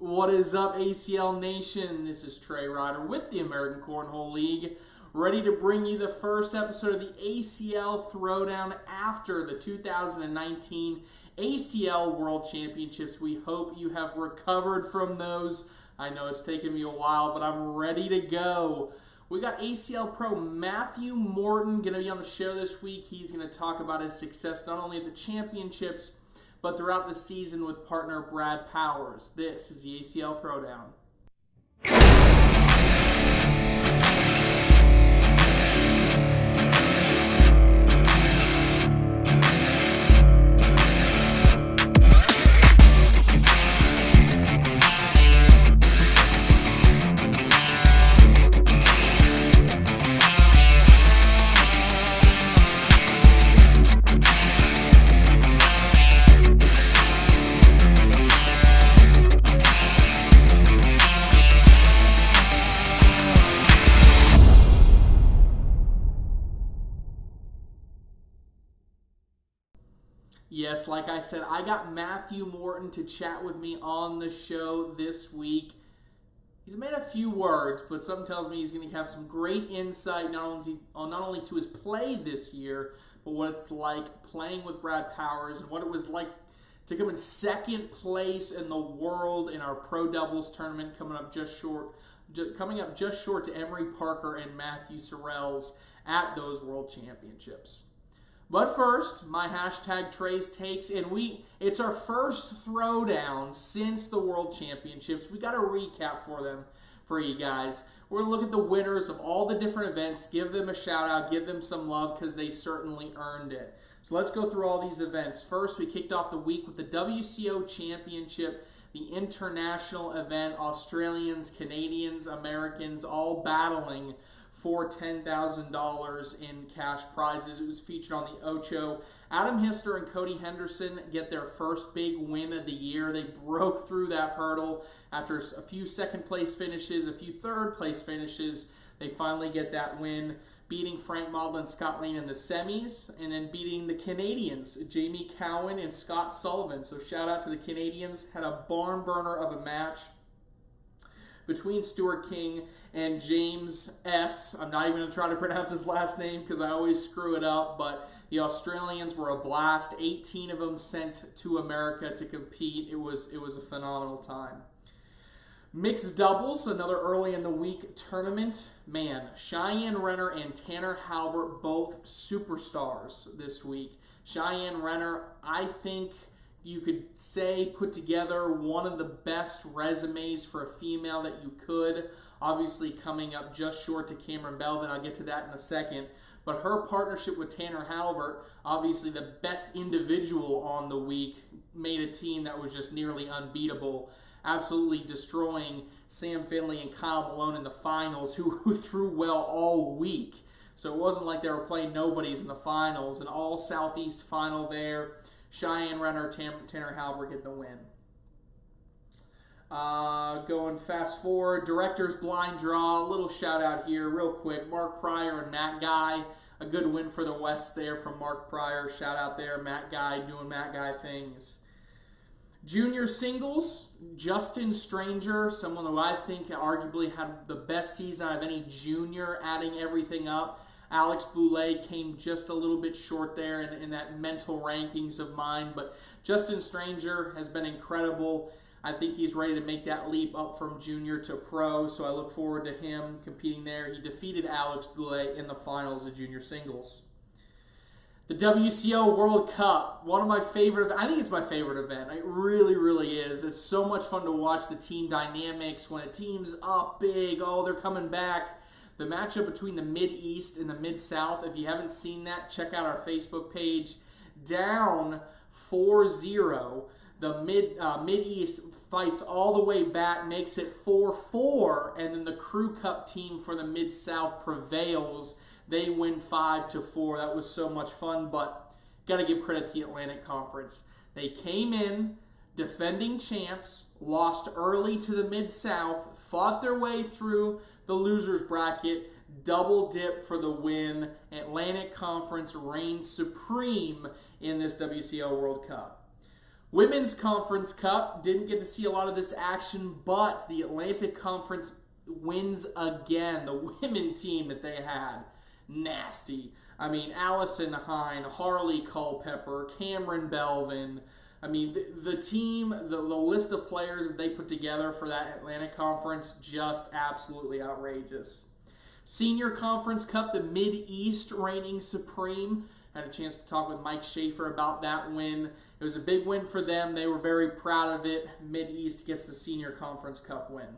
What is up, ACL Nation? This is Trey Ryder with the American Cornhole League, ready to bring you the first episode of the ACL Throwdown after the 2019 ACL World Championships. We hope you have recovered from those. I know it's taken me a while, but I'm ready to go. We got ACL Pro Matthew Morton going to be on the show this week. He's going to talk about his success not only at the championships, but throughout the season with partner Brad Powers. This is the ACL Throwdown. Yes, like I said, I got Matthew Morton to chat with me on the show this week. He's made a few words, but something tells me he's going to have some great insight not only to his play this year, but what it's like playing with Brad Powers and what it was like to come in second place in the world in our pro doubles tournament, coming up just short to Emery Parker and Matthew Sorrells at those world championships. But first, my hashtag Trey's Takes, and it's our first throwdown since the World Championships. We got a recap for you guys. We're going to look at the winners of all the different events, give them a shout out, give them some love because they certainly earned it. So let's go through all these events. First, we kicked off the week with the WCO Championship, the international event, Australians, Canadians, Americans all battling for $10,000 in cash prizes. It was featured on the Ocho. Adam Hister and Cody Henderson get their first big win of the year. They broke through that hurdle after a few second place finishes, a few third place finishes. They finally get that win, beating Frank Maudlin and Scott Lane in the semis, and then beating the Canadians, Jamie Cowan and Scott Sullivan. So shout out to the Canadians. Had a barn burner of a match between Stuart King and James S. I'm not even going to try to pronounce his last name because I always screw it up, but the Australians were a blast. 18 of them sent to America to compete. It was a phenomenal time. Mixed doubles, another early in the week tournament. Man, Cheyenne Renner and Tanner Halbert, both superstars this week. Cheyenne Renner, I think you could say put together one of the best resumes for a female that you could. Obviously coming up just short to Cameron Belvin. I'll get to that in a second. But her partnership with Tanner Halbert, obviously the best individual on the week, made a team that was just nearly unbeatable, absolutely destroying Sam Finley and Kyle Malone in the finals, who threw well all week. So it wasn't like they were playing nobodies in the finals. An all Southeast final there. Cheyenne Renner, Tanner Halbert get the win. Going fast forward, Director's Blind Draw. A little shout out here real quick. Mark Pryor and Matt Guy. A good win for the West there from Mark Pryor. Shout out there. Matt Guy doing Matt Guy things. Junior singles, Justin Stranger, someone who I think arguably had the best season out of any junior, adding everything up. Alex Boulay came just a little bit short there in that mental rankings of mine, but Justin Stranger has been incredible. I think he's ready to make that leap up from junior to pro, so I look forward to him competing there. He defeated Alex Boulay in the finals of junior singles. The WCO World Cup, one of my favorite, I think it's my favorite event. It really, really is. It's so much fun to watch the team dynamics when a team's up big, they're coming back. The matchup between the Mid-East and the Mid-South, if you haven't seen that, check out our Facebook page. Down 4-0, the Mid-East fights all the way back, makes it 4-4, and then the Crew Cup team for the Mid-South prevails. They win 5-4. That was so much fun, but got to give credit to the Atlantic Conference. They came in defending champs, lost early to the Mid-South, fought their way through the losers bracket, double dip for the win. Atlantic Conference reigns supreme in this WCO World Cup. Women's Conference Cup, didn't get to see a lot of this action, but the Atlantic Conference wins again. The women team that they had, nasty. I mean, Allison Hine, Harley Culpepper, Cameron Belvin. I mean, the team, the list of players that they put together for that Atlantic Conference, just absolutely outrageous. Senior Conference Cup, the Mid-East reigning supreme. Had a chance to talk with Mike Schaefer about that win. It was a big win for them. They were very proud of it. Mid-East gets the Senior Conference Cup win.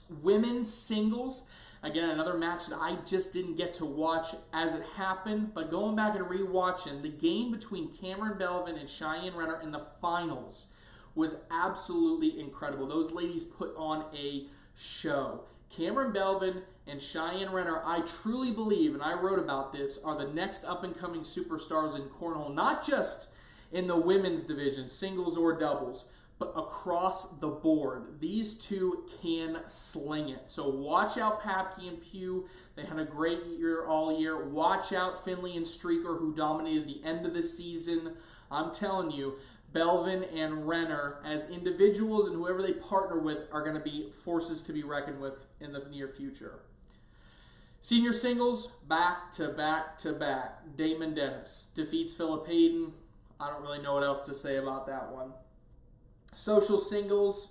Women's singles, again, another match that I just didn't get to watch as it happened, but going back and rewatching, the game between Cameron Belvin and Cheyenne Renner in the finals was absolutely incredible. Those ladies put on a show. Cameron Belvin and Cheyenne Renner, I truly believe, and I wrote about this, are the next up-and-coming superstars in Cornhole, not just in the women's division, singles or doubles, but across the board. These two can sling it. So watch out Papke and Pugh. They had a great year all year. Watch out Finley and Streaker, who dominated the end of the season. I'm telling you, Belvin and Renner, as individuals and whoever they partner with, are going to be forces to be reckoned with in the near future. Senior singles, back to back to back. Damon Dennis defeats Philip Hayden. I don't really know what else to say about that one. Social singles,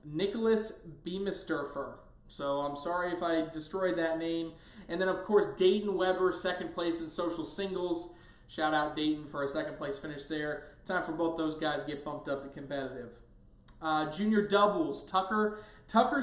Nicholas Beamisturfer. So I'm sorry if I destroyed that name. And then, of course, Dayton Weber, second place in social singles. Shout out Dayton for a second place finish there. Time for both those guys to get bumped up to competitive. Junior doubles, Tucker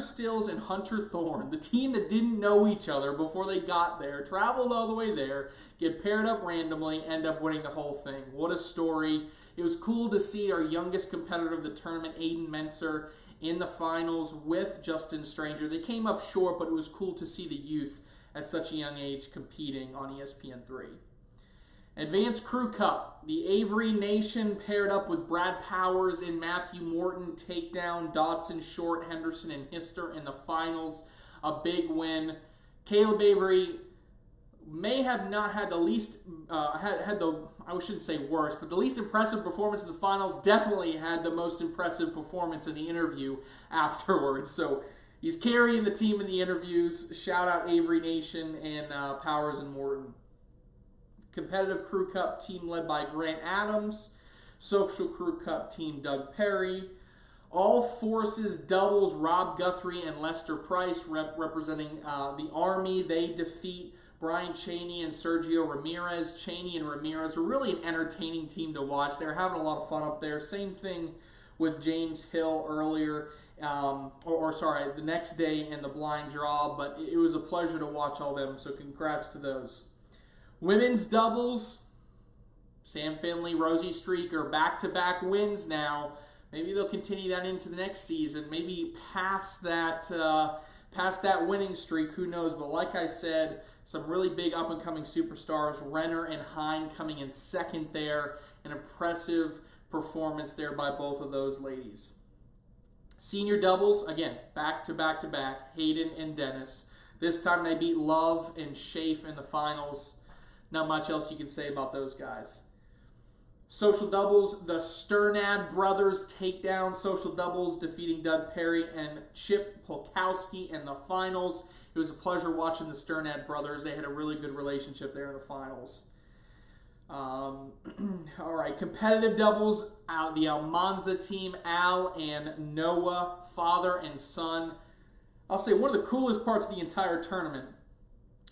Stills and Hunter Thorne, the team that didn't know each other before they got there, traveled all the way there, get paired up randomly, end up winning the whole thing. What a story. It was cool to see our youngest competitor of the tournament, Aiden Menser, in the finals with Justin Stranger. They came up short, but it was cool to see the youth at such a young age competing on ESPN3. Advanced Crew Cup. The Avery Nation paired up with Brad Powers and Matthew Morton, take down Dodson, Short, Henderson, and Hister in the finals. A big win. Caleb Avery may have not had the least, I shouldn't say worst, but the least impressive performance in the finals. Definitely had the most impressive performance in the interview afterwards. So he's carrying the team in the interviews. Shout out Avery Nation and Powers and Morton. Competitive Crew Cup team led by Grant Adams. Social Crew Cup team Doug Perry. All Forces doubles Rob Guthrie and Lester Price representing the Army. They defeat Brian Cheney and Sergio Ramirez. Cheney and Ramirez were really an entertaining team to watch. They were having a lot of fun up there. Same thing with James Hill earlier, the next day in the blind draw. But it was a pleasure to watch all them, so congrats to those. Women's doubles, Sam Finley, Rosie Streaker, back-to-back wins now. Maybe they'll continue that into the next season. Maybe past that winning streak, who knows. But like I said, some really big up-and-coming superstars. Renner and Hine coming in second there. An impressive performance there by both of those ladies. Senior doubles, again, back-to-back-to-back, Hayden and Dennis. This time they beat Love and Schaaf in the finals. Not much else you can say about those guys. Social doubles, the Sternad brothers take down social doubles, defeating Doug Perry and Chip Polkowski in the finals. It was a pleasure watching the Sternad brothers. They had a really good relationship there in the finals. All right, competitive doubles, the Almanza team, Al and Noah, father and son. I'll say one of the coolest parts of the entire tournament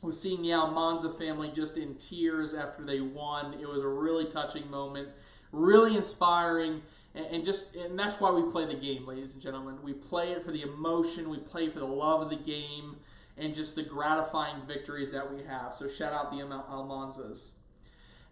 was seeing the Almanza family just in tears after they won. It was a really touching moment, really inspiring, and that's why we play the game, ladies and gentlemen. We play it for the emotion, we play for the love of the game, and just the gratifying victories that we have. So shout out the Almanzas.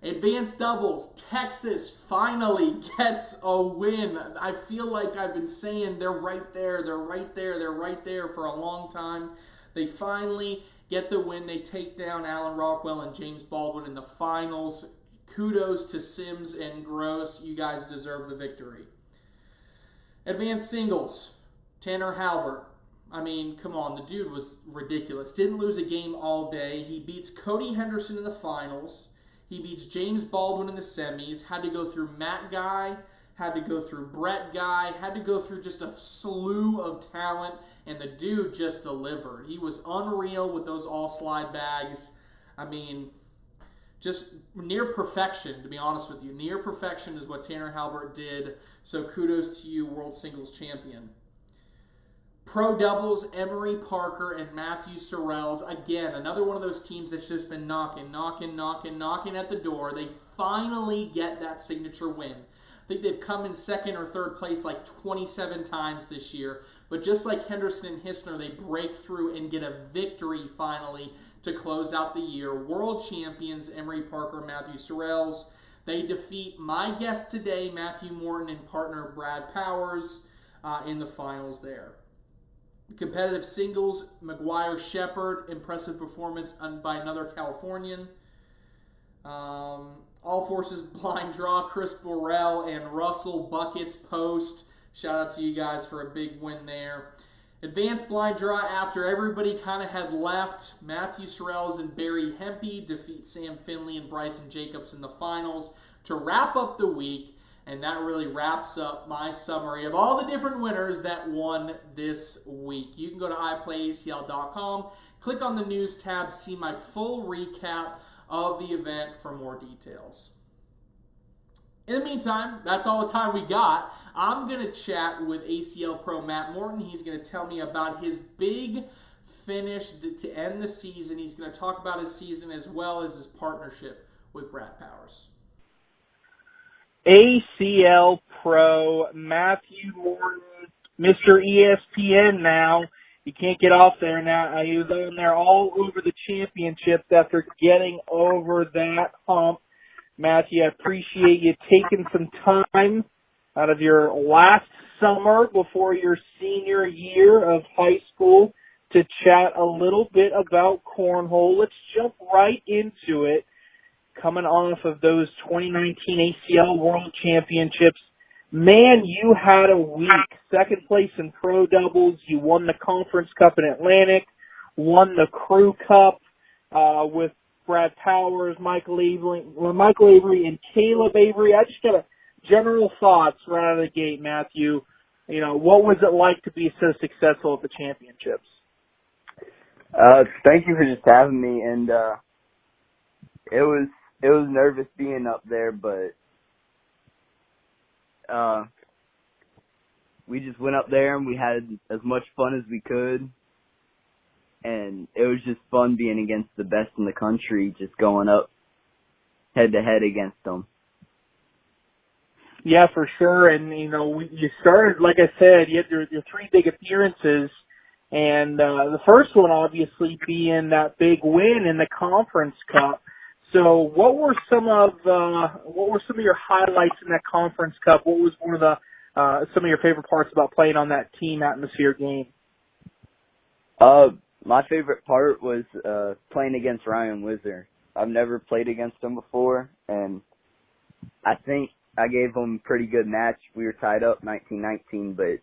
Advanced doubles, Texas finally gets a win. I feel like I've been saying they're right there for a long time. They finally get the win. They take down Alan Rockwell and James Baldwin in the finals. Kudos to Sims and Gross. You guys deserve the victory. Advanced singles, Tanner Halbert. I mean, come on, the dude was ridiculous. Didn't lose a game all day. He beats Cody Henderson in the finals. He beats James Baldwin in the semis. Had to go through Matt Guy, had to go through Brett Guy, had to go through just a slew of talent, and the dude just delivered. He was unreal with those all slide bags. I mean, just near perfection, to be honest with you. Near perfection is what Tanner Halbert did, so kudos to you, World Singles Champion. Pro doubles, Emery Parker and Matthew Sorrells. Again, another one of those teams that's just been knocking at the door. They finally get that signature win. I think they've come in second or third place like 27 times this year. But just like Henderson and Hissner, they break through and get a victory finally to close out the year. World champions, Emery Parker, Matthew Sorrells. They defeat my guest today, Matthew Morton, and partner Brad Powers in the finals there. Competitive singles, McGuire Shepard, impressive performance by another Californian. All forces blind draw, Chris Burrell and Russell Buckets Post. Shout out to you guys for a big win there. Advanced blind draw after everybody kind of had left. Matthew Sorrells and Barry Hempy defeat Sam Finley and Bryson Jacobs in the finals to wrap up the week. And that really wraps up my summary of all the different winners that won this week. You can go to iPlayACL.com, click on the news tab, see my full recap of the event for more details. In the meantime, that's all the time we got. I'm going to chat with ACL Pro Matt Morton. He's going to tell me about his big finish to end the season. He's going to talk about his season as well as his partnership with Brad Powers. ACL Pro Matthew Morton, Mr. ESPN now. You can't get off there now. He was on there all over the championships after getting over that hump. Matthew, I appreciate you taking some time out of your last summer before your senior year of high school to chat a little bit about cornhole. Let's jump right into it. Coming off of those 2019 ACL World Championships, man, you had a week. Second place in pro doubles. You won the Conference Cup in Atlantic, won the Crew Cup with Brad Powers, Michael Avery, and Caleb Avery. I just got a general thoughts right out of the gate, Matthew. You know, what was it like to be so successful at the championships? Thank you for just having me, and it was nervous being up there, but we just went up there and we had as much fun as we could, and it was just fun being against the best in the country, just going up head-to-head against them. Yeah, for sure, and, you know, you started, like I said, you had your three big appearances, and the first one obviously being that big win in the Conference Cup. So, what were some of your highlights in that Conference Cup? What was one of the some of your favorite parts about playing on that team atmosphere game? My favorite part was playing against Ryan Wizard. I've never played against him before, and I think I gave him a pretty good match. We were tied up 19-19, but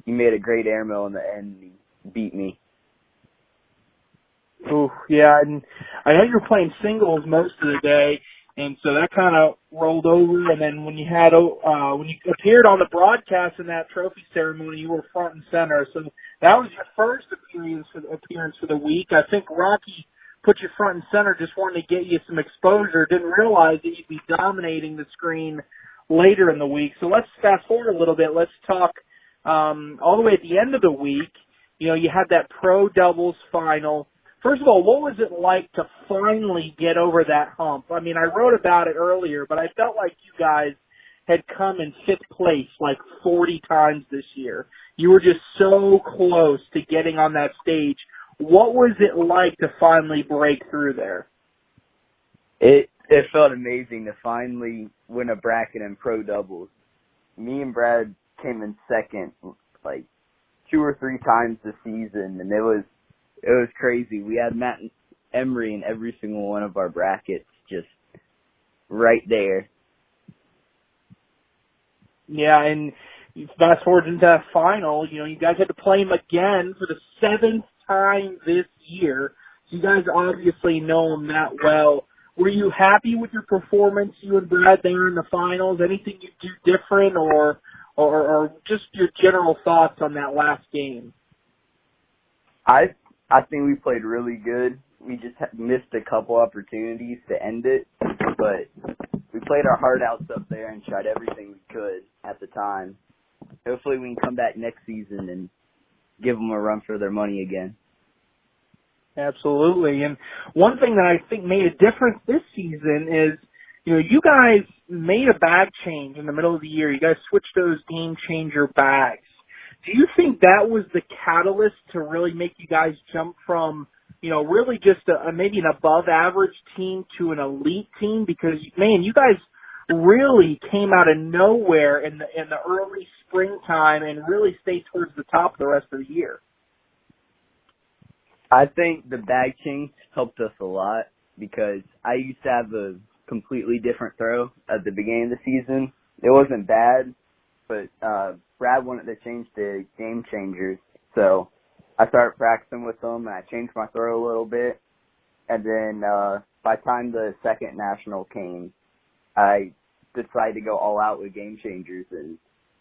he made a great airmail in the end and he beat me. Ooh, yeah, and I know you were playing singles most of the day, and so that kind of rolled over. And then when you appeared on the broadcast in that trophy ceremony, you were front and center. So that was your first appearance for the week. I think Rocky put you front and center, just wanted to get you some exposure. Didn't realize that you'd be dominating the screen later in the week. So let's fast forward a little bit. Let's talk all the way at the end of the week. You know, you had that pro doubles final. First of all, what was it like to finally get over that hump? I mean, I wrote about it earlier, but I felt like you guys had come in fifth place like 40 times this year. You were just so close to getting on that stage. What was it like to finally break through there? It felt amazing to finally win a bracket in pro doubles. Me and Brad came in second like 2 or 3 times this season, and it was crazy. We had Matt Emery in every single one of our brackets, just right there. Yeah, and you fast forward into that final, you know, you guys had to play him again for the 7th time this year. So you guys obviously know him that well. were you happy with your performance, you and Brad, there in the finals? Anything you do different, or just your general thoughts on that last game? I I think we played really good. We just missed a couple opportunities to end it, but we played our heart out up there and tried everything we could at the time. Hopefully we can come back next season and give them a run for their money again. Absolutely. And one thing that I think made a difference this season is, you guys made a bag change in the middle of the year. You guys switched those game changer bags. Do you think that was the catalyst to really make you guys jump from, really just maybe an above average team to an elite team? Because, man, you guys really came out of nowhere in the early springtime and really stayed towards the top the rest of the year. I think the bag change helped us a lot because I used to have a completely different throw at the beginning of the season. It wasn't bad, but Brad wanted to change the game changers. So I started practicing with them, and I changed my throw a little bit. And then by the time the second national came, I decided to go all out with game changers, and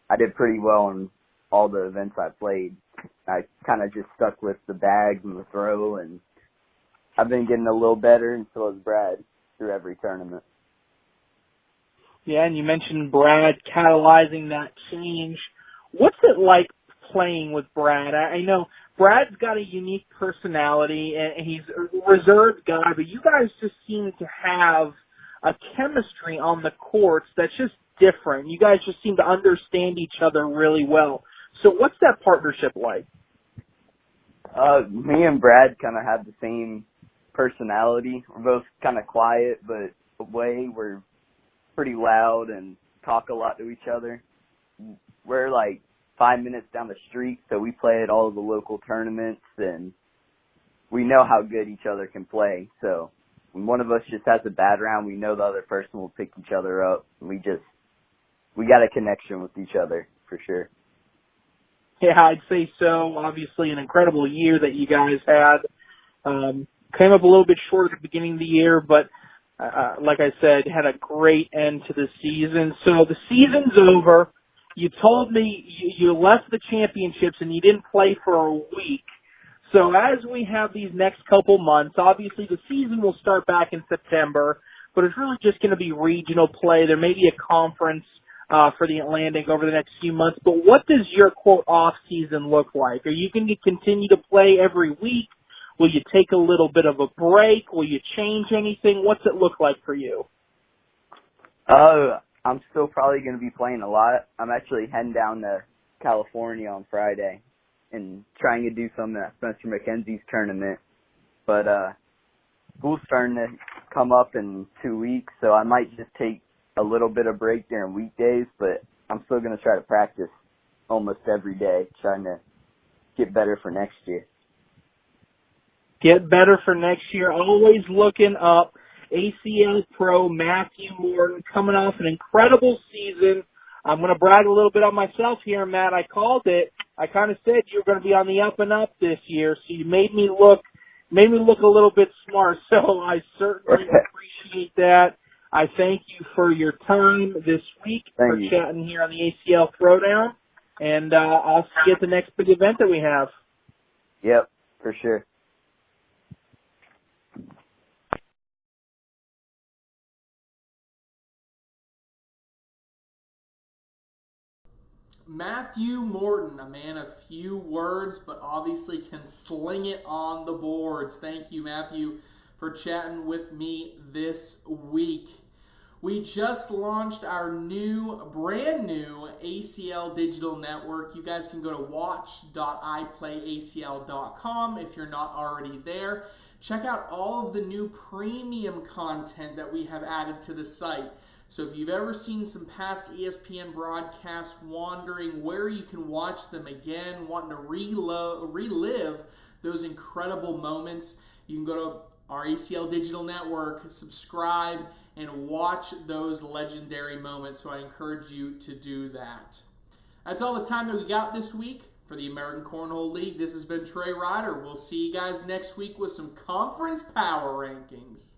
I did pretty well in all the events I played. I kind of just stuck with the bags and the throw, and I've been getting a little better, and so has Brad, through every tournament. Yeah, and you mentioned Brad catalyzing that change. What's it like playing with Brad? I know Brad's got a unique personality, and he's a reserved guy, but you guys just seem to have a chemistry on the courts that's just different. You guys just seem to understand each other really well. So what's that partnership like? Me and Brad kind of have the same personality. We're both kind of quiet, but we're pretty loud and talk a lot to each other. We're like 5 minutes down the street, so we play at all of the local tournaments, and we know how good each other can play. So when one of us just has a bad round, we know the other person will pick each other up. And we got a connection with each other for sure. Yeah, I'd say so. Obviously, an incredible year that you guys had. Came up a little bit short at the beginning of the year, but like I said, had a great end to the season. So the season's over. You told me you left the championships and you didn't play for a week. So as we have these next couple months, obviously the season will start back in September, but it's really just going to be regional play. There may be a conference for the Atlantic over the next few months. But what does your, quote, off season look like? Are you going to continue to play every week? Will you take a little bit of a break? Will you change anything? What's it look like for you? I'm still probably going to be playing a lot. I'm actually heading down to California on Friday and trying to do something at Spencer McKenzie's tournament. But school's starting to come up in 2 weeks, so I might just take a little bit of break during weekdays, but I'm still going to try to practice almost every day, trying to get better for next year. Get better for next year. Always looking up. ACL Pro Matthew Morton coming off an incredible season. I'm going to brag a little bit on myself here, Matt. I called it. I kind of said you were going to be on the up and up this year, so you made me look a little bit smart. So I certainly appreciate that. I thank you for your time this week for chatting here on the ACL Throwdown, and I'll see you at the next big event that we have. Yep, for sure. Matthew Morton, a man of few words, but obviously can sling it on the boards. Thank you, Matthew, for chatting with me this week. We just launched our brand new ACL digital network. You guys can go to watch.iplayacl.com if you're not already there. Check out all of the new premium content that we have added to the site. So if you've ever seen some past ESPN broadcasts, wondering where you can watch them again, wanting to relive those incredible moments, you can go to our ACL Digital Network, subscribe, and watch those legendary moments. So I encourage you to do that. That's all the time that we got this week for the American Cornhole League. This has been Trey Ryder. We'll see you guys next week with some conference power rankings.